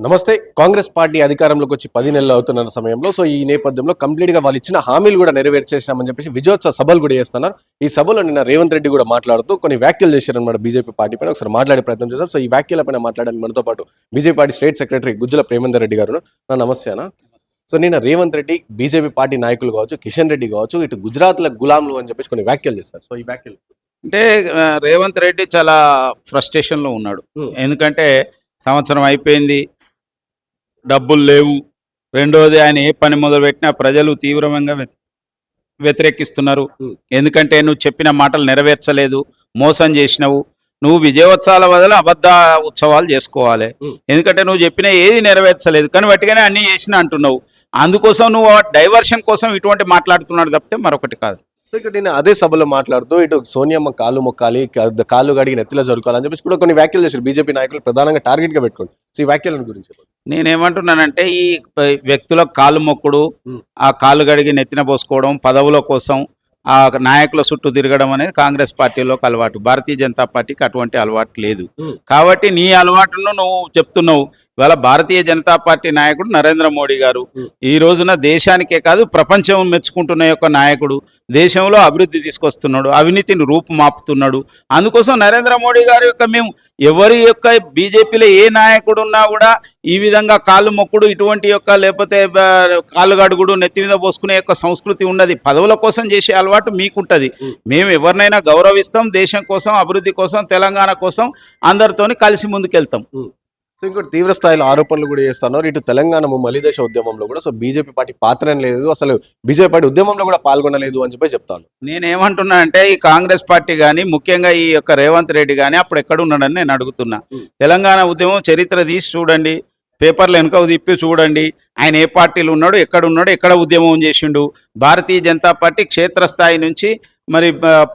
నమస్తే. కాంగ్రెస్ పార్టీ అధికారంలోకి వచ్చి 10 నెలలు అవుతున్న సమయంలో ఈ నేపథ్యంలో కంప్లీట్‌గా వాళ్ళు ఇచ్చిన హామీలు కూడా నెరవేర్చేసామని చెప్పేసి విజయోత్సవ సభలు కూడా చేస్తున్నారు. ఈ సభలో నిన్న రేవంత్ రెడ్డి కూడా మాట్లాడుతూ కొన్ని వ్యాఖ్యలు చేశారన్నమాట బీజేపీ పార్టీ పైన. ఒకసారి మాట్లాడే ప్రయత్నం చేద్దాం. ఈ వ్యాఖ్యల పైన మాట్లాడడానికి మనతో పాటు BJP party state secretary Gujjala Premender Reddy గారు. నమస్తే అన్న. నిన్న రేవంత్ రెడ్డి బీజేపీ పార్టీ నాయకులు కావచ్చు, కిషన్ రెడ్డి కావచ్చు, ఇటు గుజరాత్‌ల గులాంలు అని చెప్పేసి కొన్ని వ్యాఖ్యలు చేశారు. ఈ వ్యాఖ్యలు అంటే రేవంత్ రెడ్డి చాలా ఫ్రస్ట్రేషన్‌లో ఉన్నాడు. ఎందుకంటే సంవత్సరం అయిపోయింది. డబ్బులు లేవు. రెండోది ఆయన ఏ పని మొదలుపెట్టినా ప్రజలు తీవ్రంగా వ్యతిరేకిస్తున్నారు. ఎందుకంటే నువ్వు చెప్పిన మాటలు నెరవేర్చలేదు, మోసం చేసినావు. నువ్వు విజయోత్సవాల బదులు అబద్ధ ఉత్సవాలు చేసుకోవాలి. ఎందుకంటే నువ్వు చెప్పిన ఏది నెరవేర్చలేదు, కానీ వట్టిగానే అన్నీ చేసినా అంటున్నావు. అందుకోసం నువ్వు డైవర్షన్ కోసం ఇటువంటి మాట్లాడుతున్నాడు తప్పితే మరొకటి కాదు. ఇక్కడ నేను అదే సభలో మాట్లాడుతూ ఇటు సోనియమ్మ కాళ్ళు మొక్కాలి, కాళ్ళు కడిగి నెత్తిలో జరుకోవాలి అని చెప్పేసి కూడా కొన్ని వ్యాఖ్యలు చేశారు బీజేపీ నాయకులు ప్రధానంగా టార్గెట్ గా పెట్టుకోండి. ఈ వ్యాఖ్యల గురించి నేనేమంటున్నానంటే ఈ వ్యక్తుల కాళ్ళు మొక్కుడు, ఆ కాళ్ళు గడిగి నెత్తిన పోసుకోవడం, పదవుల కోసం ఆ నాయకుల చుట్టూ తిరగడం అనేది కాంగ్రెస్ పార్టీలోకి అలవాటు. భారతీయ జనతా పార్టీకి అటువంటి అలవాటు లేదు. కాబట్టి నీ అలవాటును నువ్వు చెప్తున్నావు. ఇవాళ భారతీయ జనతా పార్టీ నాయకుడు నరేంద్ర మోడీ గారు ఈ రోజున దేశానికే కాదు ప్రపంచం మెచ్చుకుంటున్న యొక్క నాయకుడు, దేశంలో అభివృద్ధి తీసుకొస్తున్నాడు, అవినీతిని రూపుమాపుతున్నాడు. అందుకోసం నరేంద్ర మోడీ గారి యొక్క మేము ఎవరి యొక్క బీజేపీలో ఏ నాయకుడు ఉన్నా కూడా ఈ విధంగా కాళ్ళు మొక్కుడు ఇటువంటి యొక్క లేకపోతే కాళ్ళు గడుగుడు నెత్తి మీద పోసుకునే యొక్క సంస్కృతి ఉన్నది. పదవుల కోసం చేసే అలవాటు మీకుంటుంది. మేము ఎవరినైనా గౌరవిస్తాం, దేశం కోసం, అభివృద్ధి కోసం, తెలంగాణ కోసం అందరితోని కలిసి ముందుకెళ్తాం. ఇంకోటి తీవ్ర స్థాయిలో ఆరోపణలు కూడా చేస్తున్నారు. ఇటు తెలంగాణ మలిదశ ఉద్యమంలో కూడా బీజేపీ పార్టీ పాత్ర లేదు, అసలు బీజేపీ పార్టీ ఉద్యమంలో కూడా పాల్గొనలేదు అని చెప్పి చెప్తాను. నేనేమంటున్నా అంటే ఈ కాంగ్రెస్ పార్టీ కానీ ముఖ్యంగా ఈ యొక్క రేవంత్ రెడ్డి కానీ అప్పుడు ఎక్కడున్నాడని నేను అడుగుతున్నా. తెలంగాణ ఉద్యమం చరిత్ర తీసి చూడండి, పేపర్లు వెనుక తిప్పి చూడండి. ఆయన ఏ పార్టీలు ఉన్నాడు, ఎక్కడున్నాడు, ఎక్కడ ఉద్యమం చేసిండు. భారతీయ జనతా పార్టీ క్షేత్రస్థాయి నుంచి మరి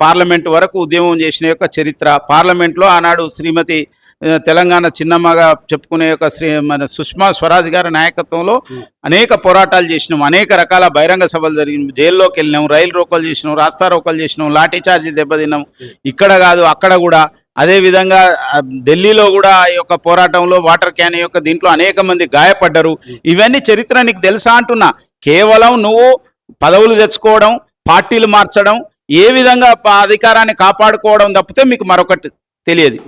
పార్లమెంట్ వరకు ఉద్యమం చేసిన యొక్క చరిత్ర. పార్లమెంట్లో ఆనాడు శ్రీమతి తెలంగాణ చిన్నమ్మగా చెప్పుకునే యొక్క మన సుష్మా స్వరాజ్ గారి నాయకత్వంలో అనేక పోరాటాలు చేసినాం, అనేక రకాల బహిరంగ సభలు జరిగినాం, జైల్లోకి వెళ్ళినాం, రైలు రోకోలు చేసినాం, రాస్తా రోకోలు చేసినాం, లాఠీ చార్జీ దెబ్బతిన్నాం. ఇక్కడ కాదు అక్కడ కూడా అదేవిధంగా ఢిల్లీలో కూడా ఈ యొక్క పోరాటంలో వాటర్ క్యాన్ యొక్క దీంట్లో అనేక మంది గాయపడ్డారు. ఇవన్నీ చరిత్ర నీకు తెలుసా అంటున్నా. కేవలం నువ్వు పదవులు తెచ్చుకోవడం, పార్టీలు మార్చడం, ఏ విధంగా అధికారాన్ని కాపాడుకోవడం తప్పితే మీకు మరొకటి తెలియదు.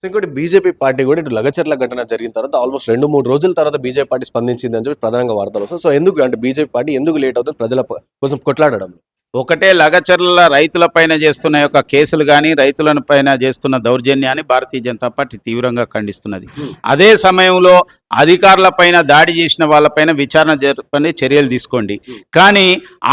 ఇంకోటి బీజేపీ పార్టీ కూడా ఇటు లగచర్ల ఘటన జరిగిన తర్వాత ఆల్మోస్ట్ 2-3 రోజుల తర్వాత బీజేపీ పార్టీ స్పందించింది అని చెప్పి ప్రధానంగా వార్తలు వస్తాయి. ఎందుకు అంటే బీజేపీ పార్టీ ఎందుకు లేట్ అవుతుంది ప్రజల కోసం కొట్లాడడం? ఒకటే లగచర్ల రైతుల పైన చేస్తున్న యొక్క కేసులు కానీ రైతుల పైన చేస్తున్న దౌర్జన్యాన్ని భారతీయ జనతా పార్టీ తీవ్రంగా ఖండిస్తున్నది. అదే సమయంలో అధికారుల పైన దాడి చేసిన వాళ్ళపైన విచారణ జరపని చర్యలు తీసుకోండి. కానీ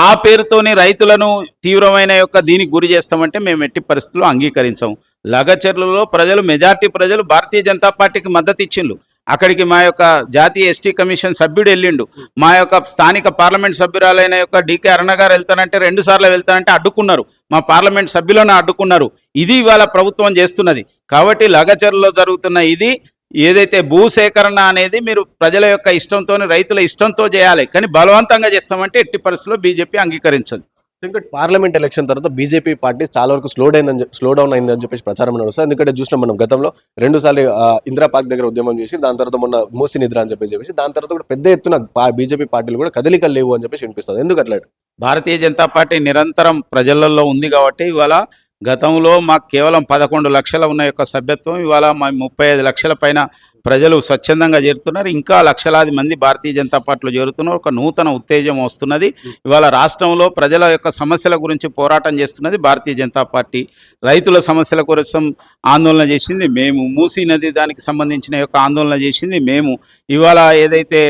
ఆ పేరుతోని రైతులను తీవ్రమైన యొక్క దీనికి గురి చేస్తామంటే మేము ఎట్టి పరిస్థితుల్లో అంగీకరించాము. లగచర్లలో మెజార్టీ ప్రజలు భారతీయ జనతా పార్టీకి మద్దతు ఇచ్చిండ్రు. అక్కడికి మా యొక్క జాతీయ ఎస్టీ కమిషన్ సభ్యుడు వెళ్ళిండు. మా యొక్క స్థానిక పార్లమెంట్ సభ్యురాలైన యొక్క డికే అరుణ గారు వెళ్తానంటే 2 సార్లు వెళ్తానంటే అడ్డుకున్నారు. మా పార్లమెంట్ సభ్యులను అడ్డుకున్నారు. ఇది ఇవాళ ప్రభుత్వం చేస్తున్నది. కాబట్టి లగచర్లలో జరుగుతున్న ఇది ఏదైతే భూసేకరణ అనేది మీరు ప్రజల యొక్క ఇష్టంతో, రైతుల ఇష్టంతో చేయాలి. కానీ బలవంతంగా చేస్తామంటే ఎట్టి పరిస్థితుల్లో బీజేపీ అంగీకరించదు. ఇంకా పార్లమెంట్ ఎలక్షన్ తర్వాత బీజేపీ పార్టీ చాలా వరకు స్లో డౌన్ అయిందని చెప్పేసి ప్రచారం నడుస్తుంది. ఎందుకంటే చూసినాం మనం గతంలో 2 సార్లు ఇందిరా పార్క్ దగ్గర ఉద్యమం చేసి దాని తర్వాత మొన్న మూసి నిద్ర అని చెప్పేసి దాని తర్వాత కూడా పెద్ద ఎత్తున బీజేపీ పార్టీలు కూడా కదలికలు లేవు అని చెప్పేసి వినిపిస్తుంది. ఎందుకు అట్లా? భారతీయ జనతా పార్టీ నిరంతరం ప్రజలలో ఉంది కాబట్టి ఇవాళ గతంలో మాకు కేవలం 11 లక్షల ఉన్న యొక్క సభ్యత్వం ఇవాళ మా 35 లక్షల పైన ప్రజలు స్వచ్ఛందంగా చేరుతున్నారు. ఇంకా లక్షలాది మంది భారతీయ జనతా పార్టీలో చేరుతున్నారు. ఒక నూతన ఉత్తేజం వస్తున్నది. ఇవాళ రాష్ట్రంలో ప్రజల యొక్క సమస్యల గురించి పోరాటం చేస్తున్నది భారతీయ జనతా పార్టీ. రైతుల సమస్యల కోసం ఆందోళన చేసింది మేము. మూసీ నది దానికి సంబంధించిన యొక్క ఆందోళన చేసింది మేము. ఇవాళ ఏదైతే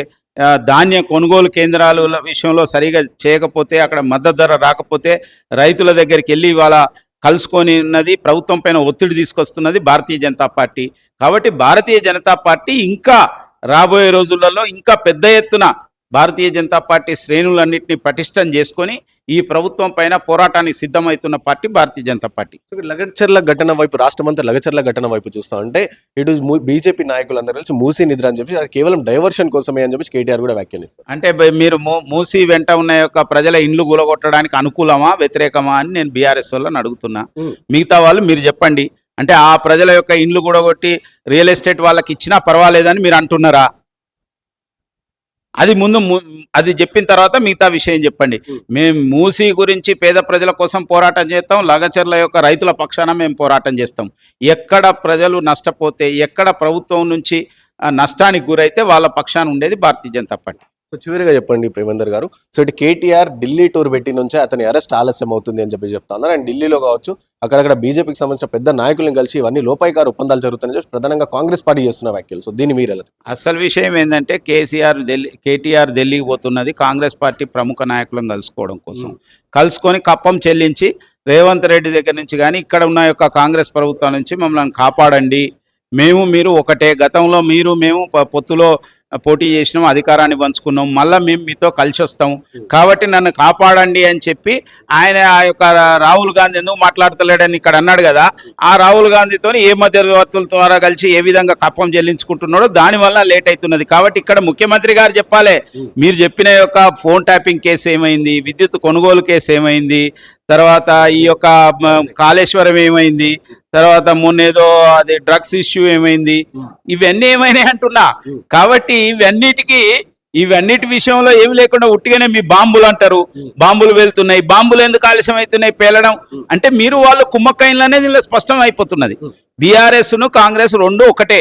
ధాన్య కొనుగోలు కేంద్రాల విషయంలో సరిగా చేయకపోతే, అక్కడ మద్దతు ధర రాకపోతే రైతుల దగ్గరికి వెళ్ళి ఇవాళ కలుసుకొని ఉన్నది, ప్రభుత్వం పైన ఒత్తిడి తీసుకొస్తున్నది భారతీయ జనతా పార్టీ. కాబట్టి భారతీయ జనతా పార్టీ ఇంకా రాబోయే రోజులలో ఇంకా పెద్ద ఎత్తున భారతీయ జనతా పార్టీ శ్రేణులన్నింటినీ పటిష్టం చేసుకొని ఈ ప్రభుత్వం పైన పోరాటానికి సిద్ధమవుతున్న పార్టీ భారతీయ జనతా పార్టీ. లగచర్ల ఘటన వైపు, రాష్ట్రమంతా లగచర్ల ఘటన వైపు చూస్తాం అంటే ఇటు బీజేపీ నాయకులందరూ కలిసి మూసీ నిద్ర అని చెప్పి అది కేవలం డైవర్షన్ కోసమే అని చెప్పి కేటీఆర్ కూడా వ్యాఖ్యానిస్తారు. అంటే మీరు మూసీ వెంట ఉన్న యొక్క ప్రజల ఇండ్లు కూలగొట్టడానికి అనుకూలమా వ్యతిరేకమా అని నేను బీఆర్ఎస్ వాళ్ళని అడుగుతున్నా. మిగతా వాళ్ళు మీరు చెప్పండి. అంటే ఆ ప్రజల యొక్క ఇండ్లు కూడగొట్టి రియల్ ఎస్టేట్ వాళ్ళకి ఇచ్చినా పర్వాలేదని మీరు అంటున్నారా? అది ముందు అది చెప్పిన తర్వాత మిగతా విషయం చెప్పండి. మేము మూసీ గురించి పేద ప్రజల కోసం పోరాటం చేస్తాం, లగచర్ల యొక్క రైతుల పక్షాన మేము పోరాటం చేస్తాం. ఎక్కడ ప్రజలు నష్టపోతే, ఎక్కడ ప్రభుత్వం నుంచి నష్టానికి గురైతే వాళ్ళ పక్షాన ఉండేది భారతీయ జనతా పార్టీ. సో చివరిగా చెప్పండి ప్రేమేందర్ గారు, సో ఇటు కేటీఆర్ ఢిల్లీ టూర్ పెట్టి నుంచే అతని అరెస్ట్ ఆలస్యం అవుతుంది అని చెప్తా ఉన్నారు. అండ్ ఢిల్లీలో కావచ్చు అక్కడక్కడ బీజేపీకి సంబంధించిన పెద్ద నాయకులను కలిసి ఇవన్నీ లోపాయికారు ఒప్పందాలు జరుగుతాయని చెప్పి ప్రధానంగా కాంగ్రెస్ పార్టీ చేస్తున్న వ్యాఖ్యలు. సో దీన్ని మీరు ఎలా? అసలు విషయం ఏంటంటే కేటీఆర్ ఢిల్లీకి పోతున్నది కాంగ్రెస్ పార్టీ ప్రముఖ నాయకులను కలుసుకోవడం కోసం. కలుసుకొని కప్పం చెల్లించి రేవంత్ రెడ్డి దగ్గర నుంచి కానీ ఇక్కడ ఉన్న యొక్క కాంగ్రెస్ ప్రభుత్వం నుంచి మమ్మల్ని కాపాడండి, మీరు ఒకటే, గతంలో మేము పొత్తులో పోటీ చేసినాం, అధికారాన్ని పంచుకున్నాం, మళ్ళీ మేము మీతో కలిసి వస్తాం కాబట్టి నన్ను కాపాడండి అని చెప్పి ఆయన ఆ యొక్క రాహుల్ గాంధీ ఎందుకు మాట్లాడతలేడని ఇక్కడ అన్నాడు కదా, ఆ రాహుల్ గాంధీతో ఏ మధ్యవర్తుల ద్వారా కలిసి ఏ విధంగా కప్పం చెల్లించుకుంటున్నాడో దానివల్ల లేట్ అవుతున్నది. కాబట్టి ఇక్కడ ముఖ్యమంత్రి గారు చెప్పాలి, మీరు చెప్పిన యొక్క ఫోన్ ట్యాపింగ్ కేసు ఏమైంది, విద్యుత్ కొనుగోలు కేసు ఏమైంది, తర్వాత ఈ యొక్క కాళేశ్వరం ఏమైంది, తర్వాత మొన్నేదో అది డ్రగ్స్ ఇష్యూ ఏమైంది, ఇవన్నీ ఏమైనాయి అంటున్నా. కాబట్టి ఇవన్నిటి విషయంలో ఏమి లేకుండా ఉట్టిగానే మీ బాంబులు అంటారు, బాంబులు వెళ్తున్నాయి, బాంబులు ఎందుకు ఆలస్యం అవుతున్నాయి పేలడం అంటే మీరు వాళ్ళు కుమ్మక్కైన్లనేది ఇలా స్పష్టం అయిపోతున్నది. బీఆర్ఎస్ ను కాంగ్రెస్ రెండు ఒకటే,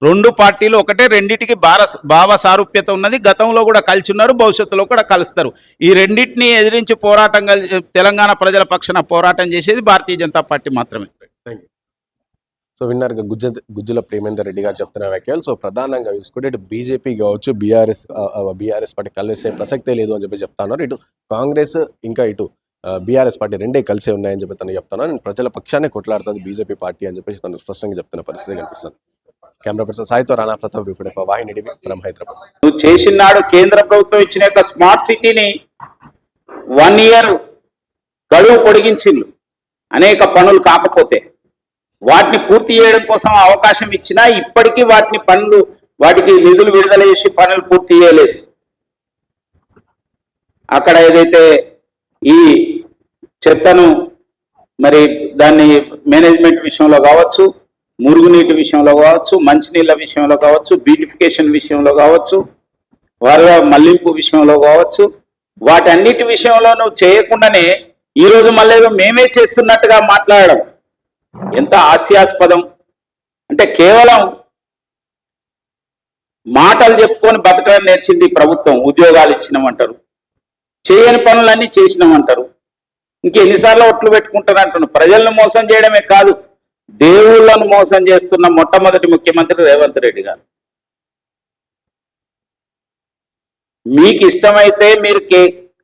రెండు పార్టీలు ఒకటే, రెండింటికి భావ సారూప్యత ఉన్నది. గతంలో కూడా కలిసి ఉన్నారు, భవిష్యత్తులో కూడా కలుస్తారు. ఈ రెండింటిని ఎదిరించి పోరాటం తెలంగాణ ప్రజల పక్షాన పోరాటం చేసేది భారతీయ జనతా పార్టీ మాత్రమే. సో విన్నారు గుజ్జుల ప్రేమేందర్ రెడ్డి గారు చెప్తున్న వ్యాఖ్యలు. సో ప్రధానంగా చూసుకుంటే ఇటు బీజేపీ కావచ్చు బీఆర్ఎస్ పార్టీ కలిసే ప్రసక్తే లేదు అని చెప్పి చెప్తా ఉన్నారు. ఇటు కాంగ్రెస్ ఇంకా ఇటు బీఆర్ఎస్ పార్టీ రెండే కలిసే ఉన్నాయని చెప్పి తను చెప్తాను. నేను ప్రజల పక్షాన్ని కొట్లాడుతుంది బీజేపీ పార్టీ అని చెప్పేసి తను స్పష్టంగా చెప్తున్న పరిస్థితి కనిపిస్తుంది. కెమెరా పర్సన్ సాయితో Rana Pratap reporter for Vahini TV from Hyderabad. నువ్వు చేసినాడు కేంద్ర ప్రభుత్వం ఇచ్చిన యొక్క స్మార్ట్ సిటీని 1 year గడువు పొడిగించింది. అనేక పనులు కాకపోతే వాటిని పూర్తి చేయడం కోసం అవకాశం ఇచ్చినా ఇప్పటికీ వాటికి నిధులు విడుదల చేసి పనులు పూర్తి చేయలేదు. అక్కడ ఏదైతే ఈ చెత్తను మరి దాన్ని మేనేజ్మెంట్ విషయంలో కావచ్చు, మురుగునీటి విషయంలో కావచ్చు, మంచినీళ్ళ విషయంలో కావచ్చు, బ్యూటిఫికేషన్ విషయంలో కావచ్చు, వాళ్ళ మళ్లింపు విషయంలో కావచ్చు, వాటన్నిటి విషయంలో నువ్వు చేయకుండానే ఈరోజు మళ్ళీ మేమే చేస్తున్నట్టుగా మాట్లాడడం ఎంత హాస్యాస్పదం. అంటే కేవలం మాటలు చెప్పుకొని బతకడం నేర్చింది ప్రభుత్వం. ఉద్యోగాలు ఇచ్చినామంటారు, చేయని పనులన్నీ చేసినామంటారు, ఇంకెన్నిసార్లు ఒట్లు పెట్టుకుంటారు అంటున్నారు. ప్రజలను మోసం చేయడమే కాదు, దేవుళ్లను మోసం చేస్తున్న మొట్టమొదటి ముఖ్యమంత్రి రేవంత్ రెడ్డి గారు. మీకు ఇష్టమైతే మీరు